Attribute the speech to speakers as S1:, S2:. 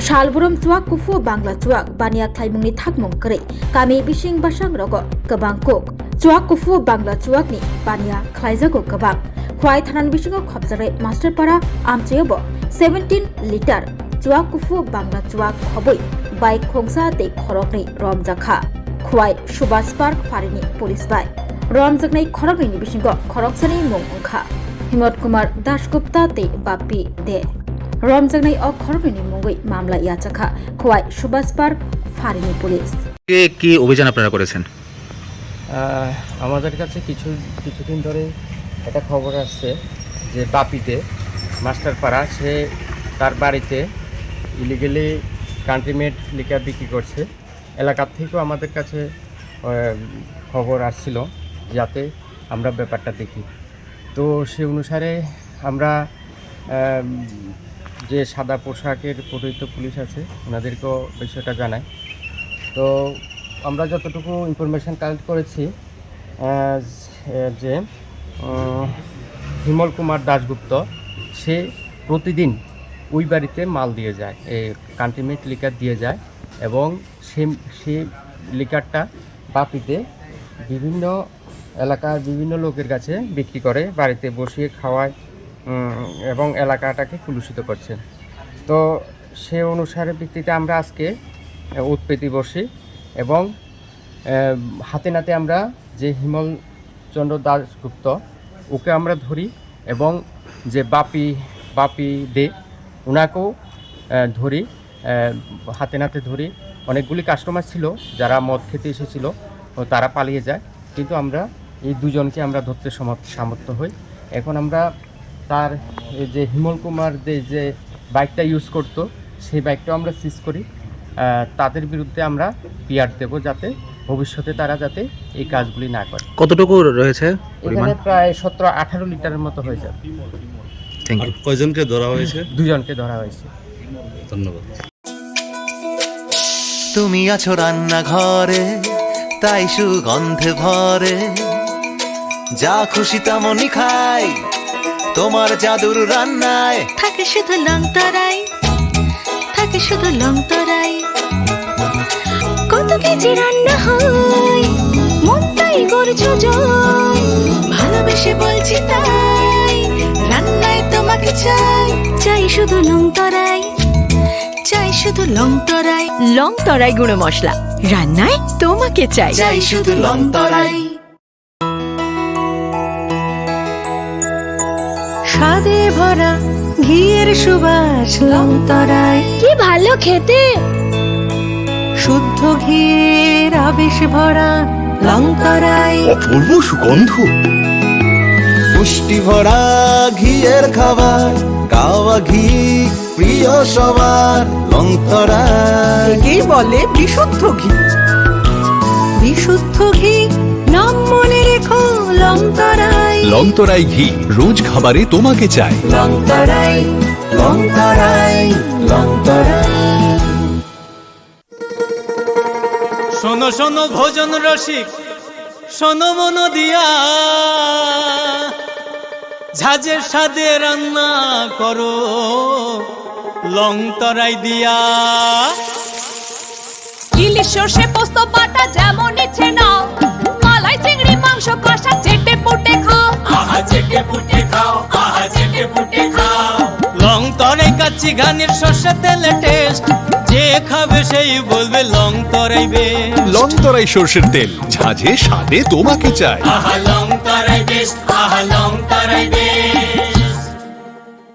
S1: Shalburum Tuak Kufu Bangla Tuak Bania Taimuni Thakmung Kare Kami Bishing Basang Rogo Kabang Kok Tuak Kufu Bangla Tuak ni Bania Klaizago Kabang Kwai Thanan Bishingo Khobzare Master Para Amcheobo 17 liter Tuak Kufu Bangla Tuak Khoboi Bai Khongsa Te Khorokni Romjakha Kwai Subas Park Farini Police Bai Romjaknai Khorokni Bishingo Khoroksani Mungkha Himot Kumar Dashgupta Te Bapi De রমজাগনাই অখরবিনী মুঙ্গই মামলা ইয়াচাখা Khowai Subhash park ফারিনি police
S2: কি অভিযান আপনারা করেছেন?
S3: আমাদের কাছে কিছুদিন ধরে একটা খবর আসছে যে বাপিতে মাস্টারপাড়া সে তার বাড়িতে ইলিগালি কান্ট্রিমেড লিকার বিক্রি করছে। এলাকার থেকেও আমাদের কাছে খবর আসছিল যাতে আমরা ব্যাপারটা দেখি। তো সে অনুসারে আমরা যে সাদা পোশাকের পরিহিত পুলিশ আছে ওনাদেরকেও বিষয়টা জানাই। তো আমরা যতটুকু ইনফরমেশান কালেক্ট করেছি যে হিমল কুমার দাশগুপ্ত সে প্রতিদিন ওই বাড়িতে মাল দিয়ে যায়, এই কান্ট্রিমেড লিকার দিয়ে যায় এবং সে লিকারটা বাপিতে বিভিন্ন এলাকার বিভিন্ন লোকের কাছে বিক্রি করে, বাড়িতে বসিয়ে খাওয়ায় এবং এলাকাটাকে কলুষিত করছে। তো সে অনুসারে ভিত্তিতে আমরা আজকে উৎপত্তি বসি এবং হাতে নাতে আমরা যে হিমল চন্দ্র দাশগুপ্ত ওকে আমরা ধরি এবং যে বাপি দে ওনাকেও ধরি, হাতে নাতে ধরি। অনেকগুলি কাস্টমার ছিল যারা মদ খেতে এসেছিল তারা পালিয়ে যায়, কিন্তু আমরা এই দুজনকে আমরা ধরতে সামর্থ্য হই। এখন আমরা তার যে হিমল কুমার যে বাইকটা ইউজ করতো সেই বাইকটাও আমরা সিজ করি। তাদের বিরুদ্ধে আমরা পিআর দেব যাতে ভবিষ্যতে তারা যাতে এই কাজগুলি না করে।
S2: কতটুকু রয়েছে?
S3: এখানে প্রায় 17-18 লিটারের মতো হয়ে যাবে।
S2: Thank you.
S4: কয়জনকে ধরা হয়েছে?
S3: দুজনকে ধরা হয়েছে।
S4: ধন্যবাদ।
S5: তুমি আছো রান্নাঘরে তাই সুগন্ধে ভরে, যা খুশি তেমনই খাই তোমার জাদুর রান্নায়।
S6: থাকে শুধু লং তরাই, থাকে শুধু লং তরাই, কত কেজি রান্না হয় মনটাই করছো জয়, ভালোবেসে বলছি তাই রান্নায় তোমাকে চাই, চাই শুধু লং তরাই, চাই শুধু লং তরাই, লং তরাই গুঁড়ো মশলা রান্নায় তোমাকে চাই, চাই শুধু লং তরাই। স্বাদে ভরা ঘিয়ের সুবাস লং তরাই,
S7: কি ভালো খেতে,
S6: শুদ্ধ ঘিয়ের আবেশ ভরা লং তরাই,
S5: অপূর্ব সুগন্ধ, পুষ্টি ভরা ঘিয়ের খাবার, গাওয়া ঘি প্রিয় সবার লং তরাই।
S6: কে বলে বিশুদ্ধ ঘি, বিশুদ্ধ ঘি নাম মনে রেখো লং তরাই,
S8: লং তরাই ঘি রোজ খাবারে তোমাকে চাই,
S6: লং তরাই, লং তরাই, লং তরাই।
S9: শোনো শোনো ভোজন রসিক, শোনো মন দিয়া, ঝাঁঝের স্বাদে রান্না করো লং তরাই দিয়া।
S7: ইলিশ সর্ষে পোস্ত বাটা যেমন ইচ্ছে নাও, মালাই চিংড়ি মাংস কষা চেটে পুটে খাও,
S9: আহা চেটে পুটে খাও, আহা চেটে পুটে খাও। লং তরাই কাচ্চি ঘানির সর্ষে তেলে টেস্ট, যে খাবে সেই বলবে লং তরাই বেশ।
S8: লং তরাই সর্ষের তেল ঝাঁঝে স্বাদে তোমাকে চাই,
S9: আহা লং তরাই বেশ, আহা লং তরাই বেশ।